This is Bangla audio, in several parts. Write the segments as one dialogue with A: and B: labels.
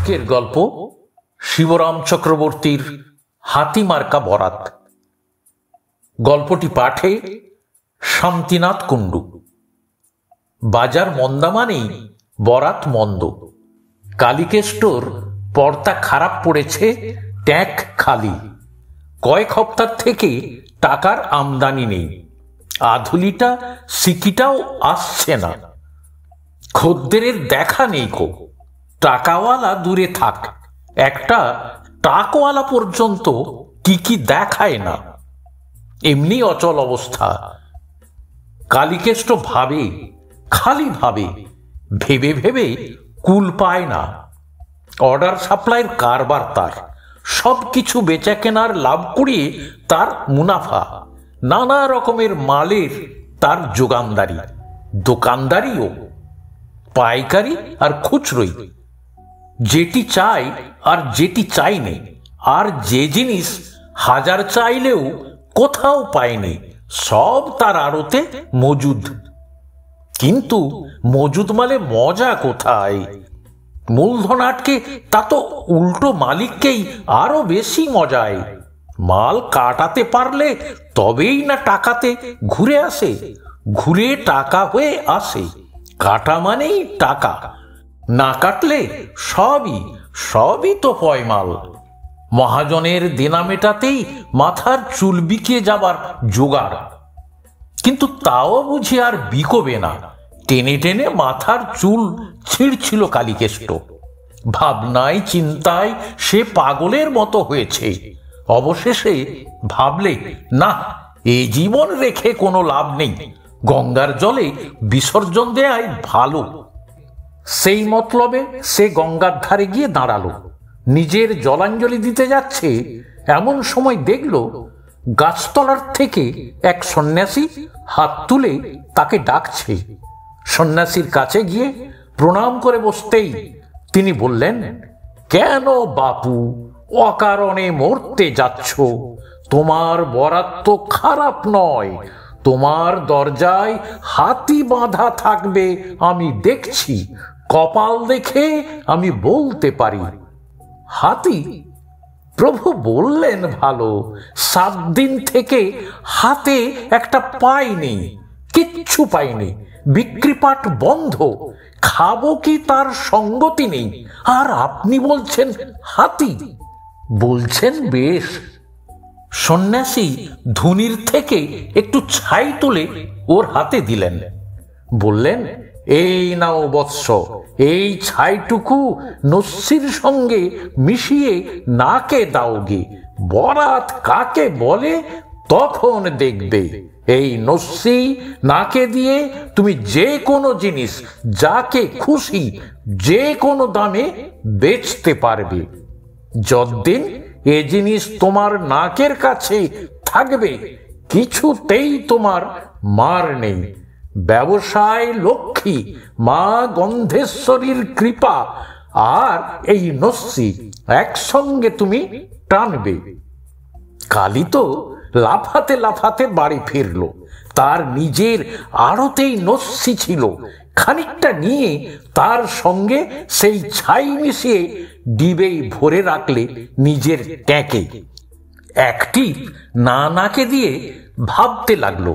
A: আজকের গল্প শিবরাম চক্রবর্তীর হাতিমার্কা বরাত। গল্পটি পাঠে শান্তিনাথ কুণ্ডু। বাজার মন্দা মানেই বরাত মন্দ। কালিকেষ্টর পর্দা খারাপ পড়েছে, ট্যাঙ্ক খালি। কয়েক হপ্তাহ থেকে টাকার আমদানি নেই। আধুলিটা সিকিটাও আসছে না। খদ্দেরের দেখা নেই কো। টাকাওয়ালা দূরে থাক, একটা টাকওয়ালা পর্যন্ত কি দেখায় না। এমনি অচল অবস্থা। কালিকেষ্ট ভাবে, খালি ভাবে, ভেবে ভেবে কুল পায় না। অর্ডার সাপ্লাইয়ের কারবার তার, সব কিছু বেচা কেনার লাভ করিয়ে তার মুনাফা। নানা রকমের মালের তার যোগানদারি, দোকানদারিও, পাইকারি আর খুচরোই। যেটি চাই আর যেটি চাইনি, আর যে জিনিস হাজার চাইলেও কোথাও পায়নি, সব তার আড়তে মজুদ। কিন্তু মজুদ মালে মজা কোথায়? মূলধন আটকে তা তো উল্টো মালিককেই আরো বেশি মজায়। মাল কাটাতে পারলে তবেই না টাকাতে ঘুরে আসে, ঘুরে টাকা হয়ে আসে। কাটা মানেই টাকা, না কাটলে সবই তো পয়মাল। মহাজনের দেনা মেটাতেই মাথার চুল বিকিয়ে যাবার জোগাড়। কিন্তু তাও বুঝি আর বিকোবে না। টেনে টেনে মাথার চুল ছিঁড়ছিল কালিকেষ্ট। ভাবনায় চিন্তায় সে পাগলের মতো হয়েছে। অবশেষে ভাবলে, না, এ জীবন রেখে কোনো লাভ নেই, গঙ্গার জলে বিসর্জন দেয়াই ভালো। সেই মতলবে সে গঙ্গার ধারে গিয়ে দাঁড়ালো। নিজের জলাঞ্জলি দিতে যাচ্ছে, এমন সময় দেখল গাছতলার থেকে এক সন্ন্যাসী হাত তুলে তাকে ডাকছে। সন্ন্যাসীর কাছে গিয়ে প্রণাম করে বসতেই তিনি বললেন, কেন বাপু অকারণে মরতে যাচ্ছ? তোমার বরাত তো খারাপ নয়। তোমার দরজায় হাতি বাঁধা থাকবে আমি দেখছি। কপাল দেখে আমি বলতে পারি। হাতি? প্রভু বললেন ভালো, 7 দিন থেকে হাতে একটা পাইনি, কিচ্ছু পাইনি। বিক্রিপাট বন্ধ, খাবো কি তার সঙ্গতি নেই। আর আপনি বলছেন হাতি? বলছেন বেশ। সন্ন্যাসী ধুনির থেকে একটু ছাই তুলে ওর হাতে দিলেন। বললেন, এই নাও বৎস, এই ছাইটুকু নস্যির সঙ্গে মিশিয়ে নাকে দাওগে। বরাত কাকে বলে তখন দেখবে। এই নস্যি নাকে দিয়ে তুমি যে কোনো জিনিস যাকে খুশি যে কোনো দামে বেচতে পারবে। যতদিন এ জিনিস তোমার নাকের কাছে থাকবে, কিছুতেই তোমার মার নেই। ব্যবসায় লক্ষ্মী মা গন্ধেশ্বরীর কৃপা আর এই নস্যি একসঙ্গে তুমি টানবে। কালী তো লাফাতে লাফাতে বাড়ি ফিরল। তার নিজের আড়তেই নস্যি ছিল। খানিকটা নিয়ে তার সঙ্গে সেই ছাই মিশিয়ে ডিবেই ভরে রাখলে নিজের ট্যাঁকে। একটি না নাকে দিয়ে ভাবতে লাগলো,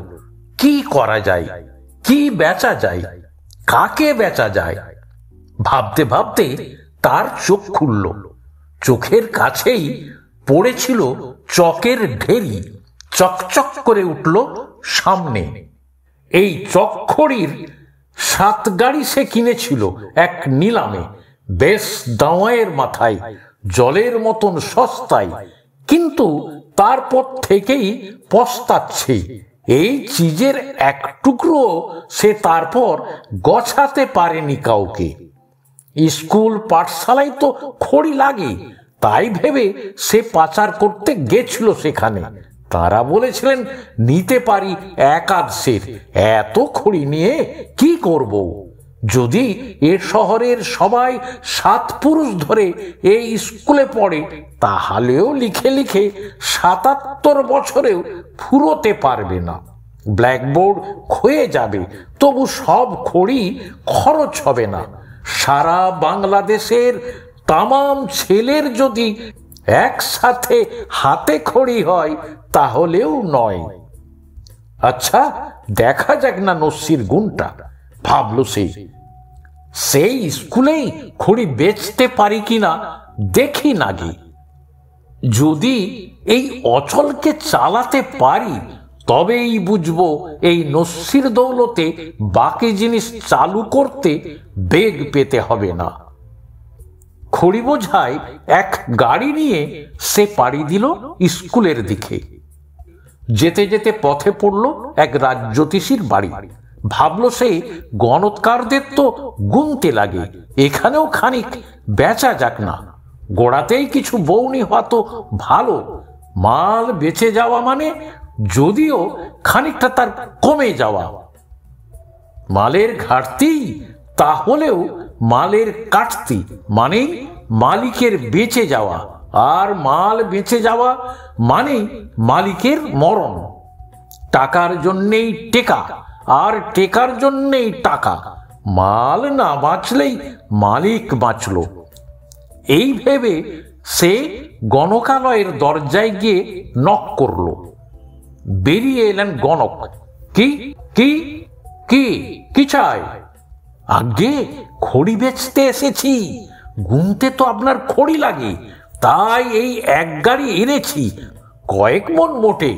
A: কি করা যায়, কি বেচা যায়, কাকে বেচা যায়। ভাবতে ভাবতে তার চোখ খুলল। চোখের কাছেই পড়েছিল চকের ঢেরি। চকচক করে উঠল সামনে। এই চকখড়ির 7 গাড়ি সে কিনেছিল এক নিলামে, বেশ দাওয়াইয়ের মাথায়, জলের মতন সস্তায়। কিন্তু তারপর থেকেই পস্তাচ্ছে। এই চিজের এক টুকরো সে তারপর গছাতে পারেনি কাউকে। স্কুল পাঠশালায় তো খড়ি লাগে, তাই ভেবে সে পাচার করতে গেছিল সেখানে। তারা বলেছিলেন নিতে পারি 1 সের। এত খড়ি নিয়ে কি করব? যদি এ শহরের সবাই 7 পুরুষ ধরে এই স্কুলে পড়ে, তাহলেও লিখে লিখে 77 বছরেও ফুরোতে পারবে না। ব্ল্যাকবোর্ড ক্ষয়ে যাবে, তবু সব খড়ি খরচ হবে না। সারা বাংলাদেশের তামাম ছেলের যদি একসাথে হাতে খড়ি হয় তাহলেও নয়। আচ্ছা, দেখা যাক না নস্যির গুণটা, ভাবলো সেই স্কুলেই খড়ি বেচতে পারি কিনা দেখি নাগে। যদি এই অচলকে চালাতে পারি তবেই বুঝবো এই নস্যির দৌলতে বাকি জিনিস চালু করতে বেগ পেতে হবে না। খড়ি বোঝায় এক গাড়ি নিয়ে সে পাড়ি দিল স্কুলের দিকে। যেতে যেতে পথে পড়ল এক রাজ্যোতিষীর বাড়ি। ভাবলো সে গণৎকারদের তো গুনতে লাগে, এখানেও খানিক বেচা যাক না। গোড়াতেই কিছু বউনি হওয়া তো ভালো, মাল বেচে যাওয়া মানে যদিও খানিকটা তার কমে যাওয়া। মালের ঘাটতি তাহলেও মালের কাটতি মানে মালিকের বেঁচে যাওয়া, আর মাল বেঁচে যাওয়া মানে মালিকের মরণ। টাকার জন্যেই টেকা, আর টেকার জন্যেই টাকা। মাল না বাঁচলেই মালিক বাঁচল। এই ভেবে সে গণকালয়ের দরজায় গিয়ে নক করল। বেরিয়ে এলেন গণক। কি কি কি কি চাই? আগে খড়ি বেচতে এসেছি, গুনতে তো আপনার খড়ি লাগে, তাই এই এক গাড়ি এনেছি, কয়েক মন মোটে।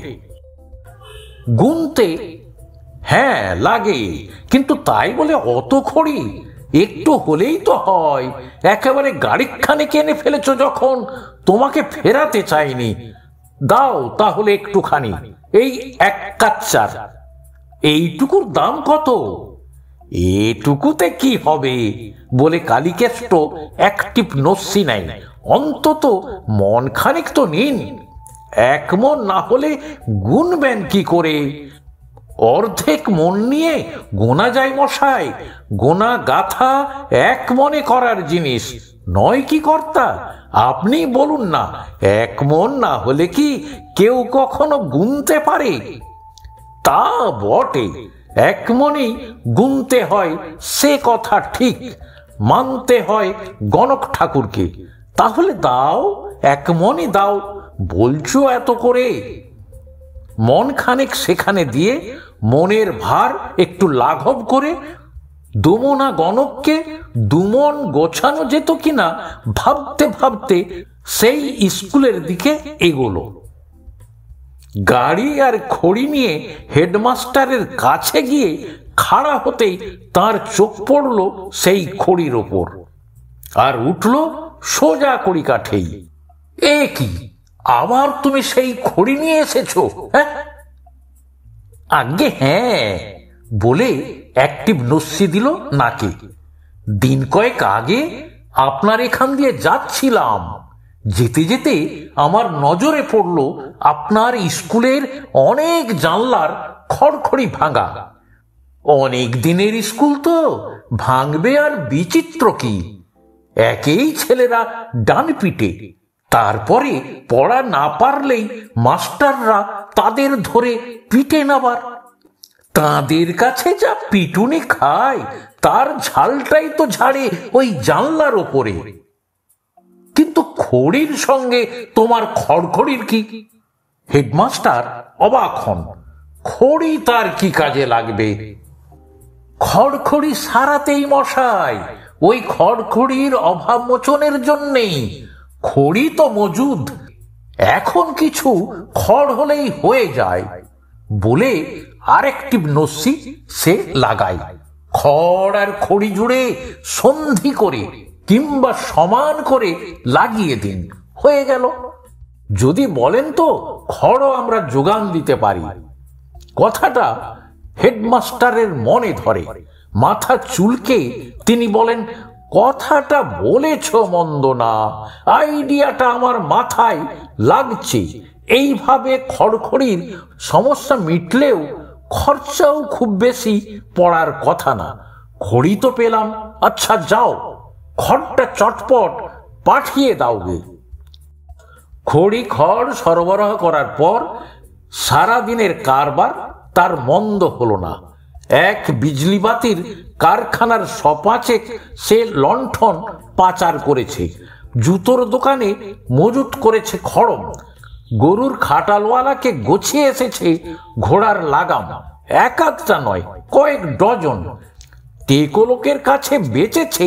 A: গুনতে হ্যাঁ লাগে, কিন্তু তাই বলে অত খড়ি? একটু হলেই তো হয়। একেবারে গাড়িখানে কিনে ফেলেছ যখন, তোমাকে ফেরাতে চাইনি। দাও তাহলে একটুখানি, এই এক কাচ্চার। এইটুকুর দাম কত? এটুকুতে কি হবে বলে কালিকেষ্ট একটিপ নস্যি নাই, অন্তত মন খানিক তো নিন। এক মন না হলে গুনবেন কি করে? অর্ধেক মন নিয়ে গোনা যায় মশাই? গোনা গাথা এক মনে করার জিনিস নয় কি কর্তা? আপনি বলুন না, এক মন না হলে কি কেউ কখনো গুনতে পারে? তা বটে, এক মনেই গুনতে হয়, সে কথা ঠিক। মানতে হয় গণক ঠাকুরকে। তাহলে দাও, এক মনই দাও, বলছো এত করে। মন খানেক সেখানে দিয়ে মনের ভার একটু লাঘব করে দুমনা গণককে দুমন গোছানো যেত কিনা ভাবতে ভাবতে সেই স্কুলের দিকে এগোলো। গাড়ি আর খড়ি নিয়ে হেডমাস্টারের কাছে গিয়ে খাড়া হতেই তার চোখ পড়ল সেই খড়ির ওপর, আর উঠল সোজা কড়ি কাঠেই। এ কি, আবার তুমি সেই খড়ি নিয়ে এসেছো? হ্যাঁ আগে হ্যাঁ বলে একটিভ নস্যি দিল নাকে। দিন কয়েক আগে আপনার এখান দিয়ে যাচ্ছিলাম, যেতে যেতে আমার নজরে পড়ল আপনার স্কুলের অনেক জানলার খড়খড়ি ভাঙা। অনেক দিনের স্কুল তো, ভাঙবে আর বিচিত্র কি? একেই ছেলেরা ডান পিটে, তারপরে পড়া না পারলেই মাস্টাররা তাদের ধরে পিটে নাবার। তাদের কাছে যা পিটুনি খায় তার ঝালটাই তো ঝাড়ে ওই জানলার ওপরে। কিন্তু খড়ির সঙ্গে তোমার খড়খড়ির কি? হেডমাস্টার অবাক হন। খড়ি তার কি কাজে লাগবে? খড়খড়ি সারাতেই মশাই, ওই খড়খড়ির অভাব মোচনের জন্যেই। খড়ি তো মজুদ, এখন কিছু খড় হলেই হয়ে যায় বলে আরেকটি নস্যি সে লাগায়। খড় আর খড়ি জুড়ে সন্ধি করে কিংবা সমান করে লাগিয়ে দিন, হয়ে গেল। যদি বলেন তো খড়ও আমরা যোগান দিতে পারি। কথাটা হেডমাস্টারের মনে ধরে। মাথা চুলকে তিনি বলেন, কথাটা বলেছ মন্দ না, আইডিয়াটা আমার মাথায় লাগছে। এইভাবে খড়খড়ির সমস্যা মিটলেও খরচাও খুব বেশি পড়ার কথা না। খড়ি তো পেলাম, আচ্ছা যাও খড়টা চটপট পাঠিয়ে দাও গে। খড়ি খড় সরবরাহ করার পর সারাদিনের কারবার তার মন্দ হলো না। এক বিজলিবাতির কারখানার সপাচেক সে লণ্ঠন পাচার করেছে। জুতোর দোকানে মজুত করেছে খড়ম, গরুর খাটালওয়ালাকে গছিয়ে এসেছে ঘোড়ার লাগাম, এক আধটা নয়, কয়েক ডজন। টেকো লোকের কাছে বেচেছে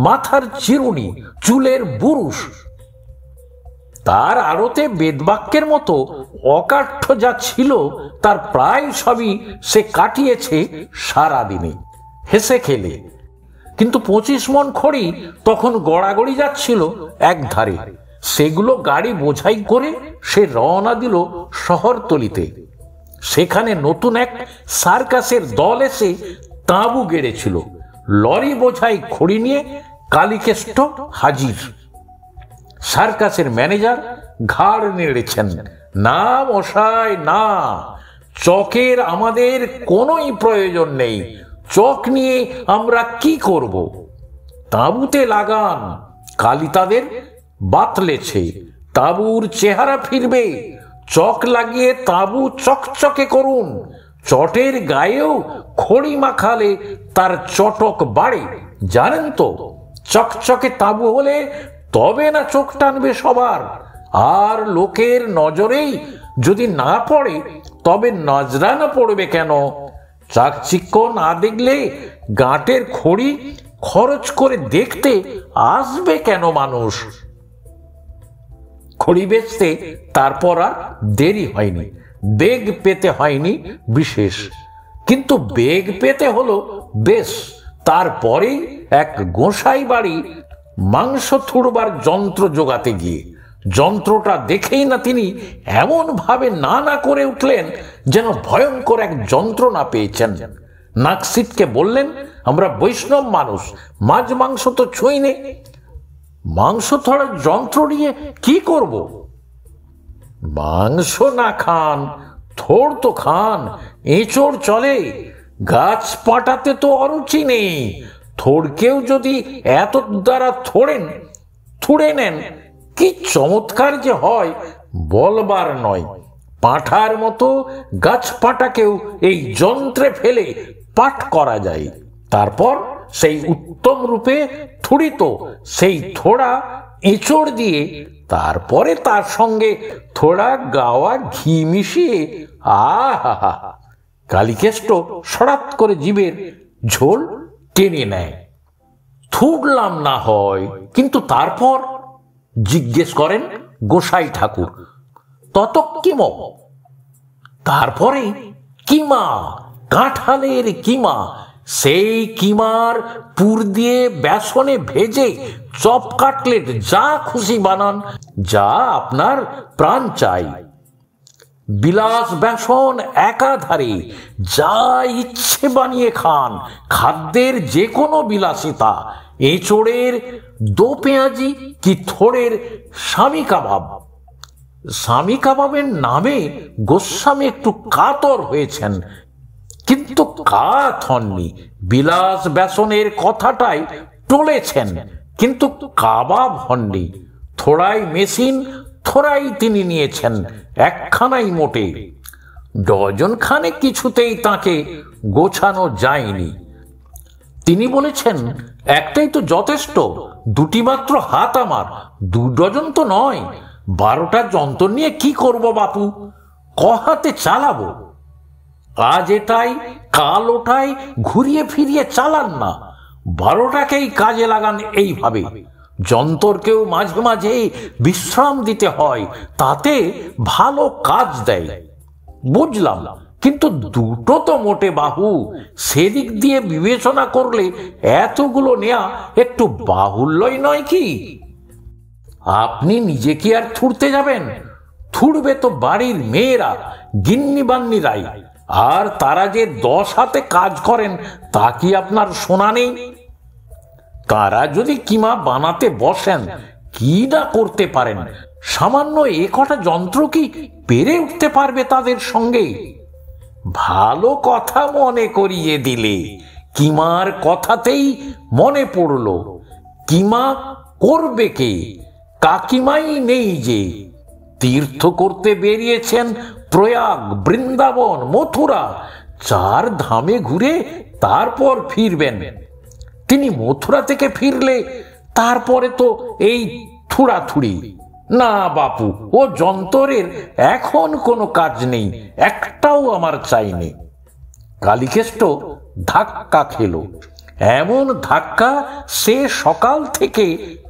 A: মাথার চিরুনি, চুলের বুরুশ। তার আড়তে বেদবাক্যের মতো অকাঠ্য যা ছিল তার প্রায় সবই সে কাটিয়েছে সারাদিনে হেসে খেলে। কিন্তু 25 মণ খড়ি তখন গড়াগড়ি যাচ্ছিল একধারে। সেগুলো গাড়ি বোঝাই করে সে রওনা দিল শহরতলিতে। সেখানে নতুন এক সার্কাসের দল এসে তাঁবু গেড়েছিল। লরি বোঝাই খড়ি নিয়ে কালীকেষ্ট হাজির। সার্কাসের ম্যানেজার ঘাড় নেড়েছেন, না মশাই না, চকের আমাদের কোনোই প্রয়োজন নেই। চক নিয়ে আমরা কি করব? তাঁবুতে লাগান। কালী তাদের বাতলেছে, তাঁবুর চেহারা ফিরবে। চক লাগিয়ে তাঁবু চকচকে করুন। চটের গায়েও খড়ি মাখালে তার চটক বাড়ে, জানেন তো? চকচকে তাঁবু হলে তবে না চোখ টানবে সবার। আর লোকের নজরেই যদি না পড়ে তবে নজরানা পড়বে কেন? চাকচিক্য না দেখলে গাঁটের খড়ি খরচ করে দেখতে আসবে কেন মানুষ? খড়ি বেচতে তারপর আর দেরি হয়নি। বেগ পেতে হয়নি বিশেষ, কিন্তু বেগ পেতে হলো বেশ। তারপরেই এক গোসাই বাড়ি মাংস থুড়বার যন্ত্র জোগাতে গিয়ে যন্ত্রটা দেখেই না তিনি এমন ভাবে না না করে উঠলেন যেন ভয়ঙ্কর এক যন্ত্রণা পেয়েছেন। নাকসিটকে বললেন, আমরা বৈষ্ণব মানুষ, মাছ মাংস তো ছুঁই নে। মাংস থোড়ার যন্ত্র নিয়ে কি করব? মাংস না খান, থোড় তো খান, এঁচড় চলে। গাছ পাটাতে তো অরুচি নেই। থোড়কেও যদি এত দ্বারা থুড়ে নেন, কি চমৎকার যে হয় বলবার নয়। পাঁঠার মতো গাছ পাটাকেও এই যন্ত্রে ফেলে পাট করা যায়। তারপর সেই উত্তম রূপে থুড়িত সেই থোড়া এঁচড় দিয়ে, তারপরে তার সঙ্গে থোড়া গাওয়া ঘি মিশিয়ে, আহা! কালীকেষ্ট সরাত করে জীবের ঝোল টেনে নেয়। থুড়লাম না হয়, কিন্তু তারপর জিজ্ঞেস করেন গোসাই ঠাকুর, তত কিম? তারপরে কিমা, কাঁঠালের কিমা। সেই কিমার পুর দিয়ে বেসনে ভেজে চপ কাটলেট যা খুশি বানান, যা আপনার প্রাণ চাই। বিলাস বেসন একাধারে যা ইচ্ছে বানিয়ে খান। খাদ্যের যে কোনো বিলাসিতা, এঁচড়ের দো পেঁয়াজি কি থোড়ের স্বামী কাবাব। স্বামী কাবাবের নামে গোস্বামী একটু কাতর হয়েছেন, কিন্তু কাত হননি। বিলাস বেসনের কথাটাই টলেছেন, কিন্তু কাবাব হননি। থোড়াই মেশিন, থোড়াই তিনি নিয়েছেন, একখানাই মোটে। ডজন খানে কিছুতেই তাকে গোছানো যায়নি। তিনি বলেছেন, একটাই তো যথেষ্ট, দুটি মাত্র হাত আমার, 2 ডজন তো নয়। 12টা যন্ত্র নিয়ে কি করব বাপু? কহাতে চালাবো? আজ এটাই কাল ওটাই ঘুরিয়ে ফিরিয়ে চালান না, 12টাকেই কাজে লাগান এইভাবে। যন্ত্রকেও মাঝে মাঝে বিশ্রাম দিতে হয়, তাতে ভালো কাজ দেয়। বুঝলাম, কিন্তু দুটো তো মোটে বাহু। সেদিক দিয়ে বিবেচনা করলে এতগুলো নেয়া একটু বাহুল্যই নয় কি? আপনি নিজে কি আর থুড়তে যাবেন? থুড়বে তো বাড়ির মেয়েরা, গিন্নি বান্নিরাই। আর তারা যে 10 হাতে কাজ করেন তা কি আপনার শোনা নেই? তারা যদি কিমা বানাতে বসেন, কি না করতে পারেন। সামান্য এ কটা যন্ত্র কি পেরে উঠতে পারবে তাদের সঙ্গে? ভালো কথা মনে করিয়ে দিলে। কিমার কথাতেই মনে পড়ল, কিমা করবে কে? কাকিমাই নেই যে। তীর্থ করতে বেরিয়েছেন প্রয়াগ, বৃন্দাবন, মথুরা, 4 ধামে ঘুরে তারপর ফিরবেন। তিনি মথুরা থেকে ফিরলে তারপরে তো এই থুড়াথুড়ি। না বাপু, ও যন্ত্রের এখন কোনো কাজ নেই, একটাও আমার চাইনি। কালীকেষ্ট ধাক্কা খেল, এমন ধাক্কা সে সকাল থেকে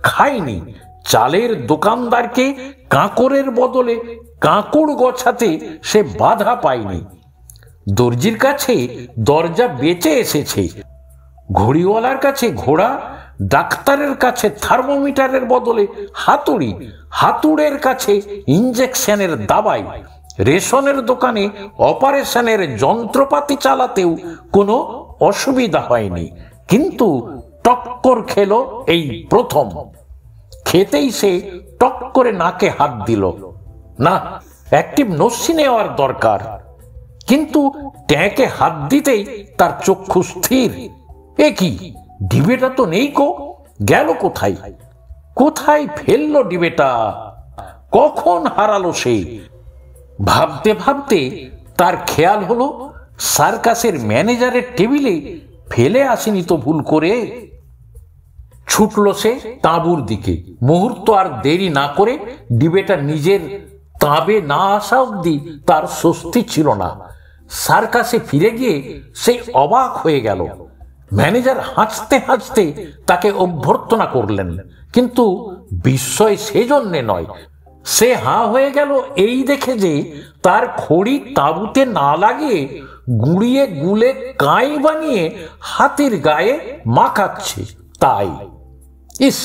A: খায়নি। চালের দোকানদারকে কাঁকড়ের বদলে কাঁকড় গছাতে সে বাধা পায়নি। দর্জির কাছে দরজা বেঁচে এসেছে, ঘড়িওয়ালার কাছে ঘোড়া, ডাক্তারের কাছে থার্মোমিটারের বদলে হাতুড়ি, হাতুড়ের কাছে ইঞ্জেকশনের দাবাই, রেশনের দোকানে অপারেশনের যন্ত্রপাতি চালাতেও কোনো অসুবিধা হয়নি। কিন্তু টক্কর খেল এই প্রথম। খেতেই সে টক করে নাকে হাত দিল। না, একটি নস্যি নেওয়ার দরকার। কিন্তু ট্যাঁকে হাত দিতেই তার চক্ষু স্থির। এ কি, ডিবেটা তো নেই কো, গেল কোথায়? কোথায় ফেললো ডিবেটা? কখন হারালো সে? ভাবতে ভাবতে তার খেয়াল হলো সার্কাসের ম্যানেজারের টেবিলে ফেলে আসেনি তো ভুল করে। ছুটল সে তাঁবুর দিকে। মুহূর্ত আর দেরি না করে ডিবেটা নিজের তাঁবে না আসা অব্দি তার স্বস্তি ছিল না। সার্কাসে ফিরে গিয়ে সে অবাক হয়ে গেল। ম্যানেজার হাসতে হাসতে তাকে অভ্যর্থনা করলেন, কিন্তু বিস্ময় সেজন্যে নয়। সে হাঁ হয়ে গেল এই দেখে যে তার খড়ি তাঁবুতে না লাগিয়ে গুঁড়িয়ে গুলে কাঁই বানিয়ে হাতির গায়ে মাখাচ্ছে। তাই ইস,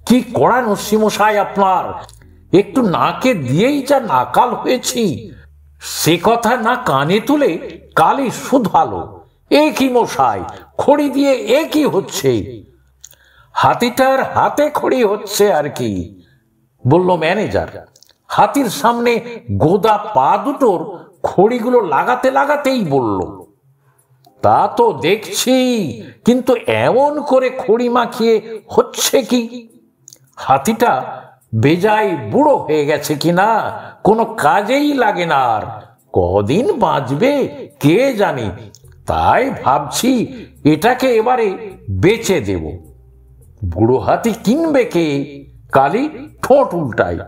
A: কি কড়া নসিমশাই আপনার! একটু নাকে দিয়েই যা নাকাল হয়েছি, সে কথা না কানে তুলে কালই শুধালো। এ কি মশাই, খড়ি দিয়ে এ কি হচ্ছে? হাতিটার হাতে খড়ি হচ্ছে আর কি, বলল ম্যানেজার। হাতির সামনে গোদা পা দুটোর খড়িগুলো লাগাতে লাগাতেই বলল, তা তো দেখছি, কিন্তু এমন করে খড়ি মাখিয়ে হচ্ছে কি? হাতিটা বেজায় বুড়ো হয়ে গেছে কিনা, কোনো কাজেই লাগে না আর। কদিন বাঁচবে কে জানে, তাই ভাবছি এটাকে এবারে বেচে দেব। বুড়ো হাতি কিনবে কে? কালি ঠোঁট উল্টায়,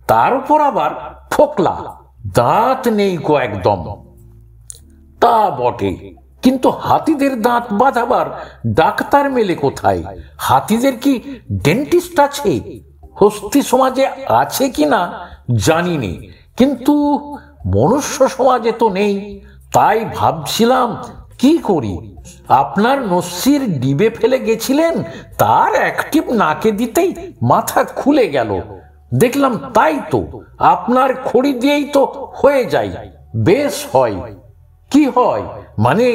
A: তার উপর আবার ফোকলা, দাঁত নেই কো একদম। তা বটে, কিন্তু হাতিদের দাঁত বাঁধাবার ডাক্তার মেলে কোথায়? হাতিদের কি ডেন্টিস্ট আছে? হস্তি সমাজে আছে কিনা জানিনি, কিন্তু মনুষ্য সমাজে তো নেই। তাই ভাবছিলাম কি করি। আপনার নস্যির ডিবে ফেলে গেছিলেন, তার অ্যাক্টিভ নাকে দিতেই মাথা খুলে গেল। দেখলাম তাই তো, আপনার খড়ি দিয়েই তো হয়ে যায়, বেশ হয়। কি হয় মানে,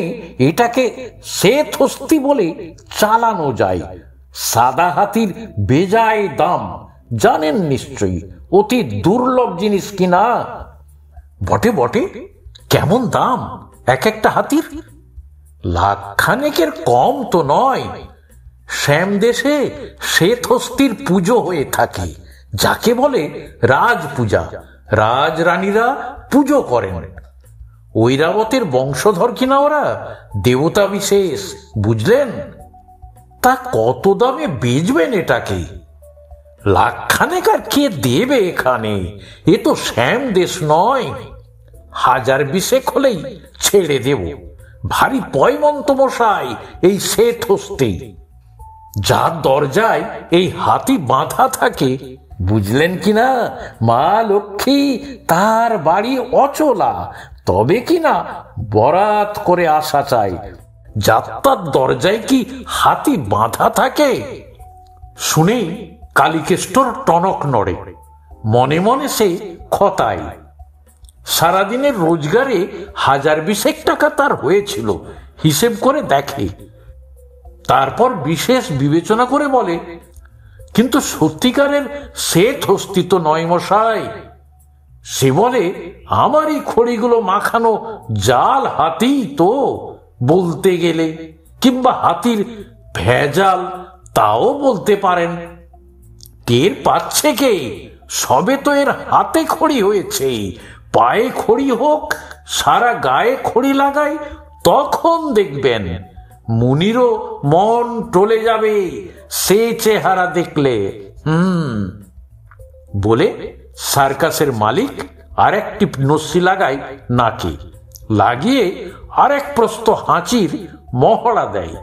A: এটাকে শ্বেত হস্তি বলে চালানো যায়। সাদা হাতির বেজায় দাম, জানেন নিশ্চয়ই, অতি দুর্লভ জিনিস কিনা। বটে বটে, কেমন দাম এক একটা হাতির? লাখখানেকের কম তো নয়। শ্যাম দেশে শ্বেত হস্তির পুজো হয়ে থাকে, যাকে বলে রাজ পূজা। রাজরানীরা পুজো করেন। ঐরাবতের বংশধর কিনা ওরা, দেবতা বিশেষ, বুঝলেন? তা কত দামে বেচবেন এটাকে? লাখখানেক আর কে দেবে এখানে? এ তো শ্যাম দেশ নয়। 1000 হলেই ছেড়ে দেব। ভারী পয়মন্ত মশাই এই শ্বেত হস্তি, যার দরজায় এই হাতি বাঁধা থাকে, বুঝলেন কিনা? মা লক্ষ্মী তার বাড়ি অচলা, তবে কিনা বরাত করে আসা চাই। যাত্রার দরজায় কি হাতি বাঁধা থাকে? শুনেই কালীকেষ্টর টনক নড়ে। মনে মনে সে খতায়। সারাদিনের রোজগারে 1020 টাকা তার হয়েছিল, হিসেব করে দেখে। তারপর বিশেষ বিবেচনা করে বলে, কিন্তু সত্যিকারের শ্বেত হস্তি তো নয় মশাই। সে বলে, আমারই খড়িগুলো মাখানো জাল হাতি তো বলতে গেলে, কিংবা হাতির ভেজাল তাও বলতে পারেন। টের পাচ্ছে কে? সবে তো এর হাতে খড়ি হয়েছে, পায়ে খড়ি হোক, সারা গায়ে খড়ি লাগাই, তখন দেখবেন মুনিরও মন টলে যাবে সে চেহারা দেখলে। বলে সার্কাসের মালিক আরেকটি নস্যি লাগায় নাকে, লাগিয়ে আরেক প্রস্ত হাঁচির মহড়া দেয়।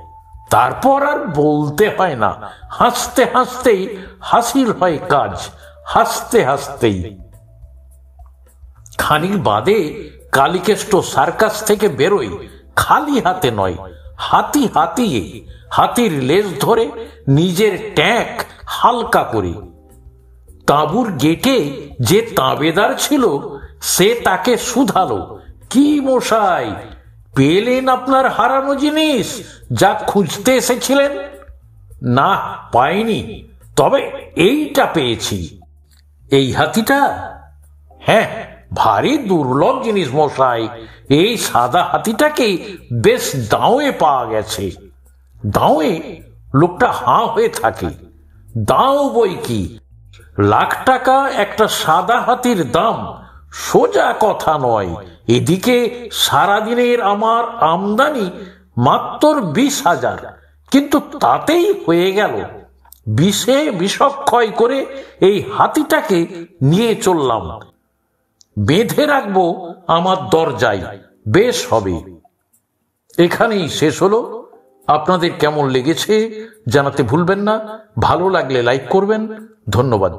A: তারপর আর বলতে হয় না, হাসতে হাসতেই হাসির হয় কাজ, হাসতে হাসতেই। খানিক বাদে কালীকেষ্ট সার্কাস থেকে বেরোয়, খালি হাতে নয়, হাতি হাতিয়ে, হাতির লেজ ধরে নিজের ট্যাঁক হালকা করে। তাঁবুর গেটে যে তাঁবেদার ছিল সে তাকে শুধালো, কি মশাই, পেলেন আপনার হারানো জিনিস যা খুঁজতে এসেছিলেন? না, পাইনি, তবে এইটা পেয়েছি। এই হাতিটা? হ্যাঁ, ভারী দুর্লভ জিনিস মশাই। এই সাদা হাতিটাকে বেশ দাঁওয়ে পাওয়া গেছে। দাঁওয়ে? লোকটা হাঁ হয়ে থাকে। দাঁও বই কি, লাখ টাকা একটা সাদা হাতির দাম সোজা কথা নয়। এদিকে সারাদিনের আমার আমদানি মাত্র 20,000, কিন্তু তাতেই হয়ে গেল। বিষক্ষয় করে এই হাতিটাকে নিয়ে চললাম। বেঁধে রাখবো আমার দরজায়, বেশ হবে। এখানেই শেষ হলো। আপনাদের কেমন লেগেছে জানাতে ভুলবেন না। ভালো লাগলে লাইক করবেন। ধন্যবাদ।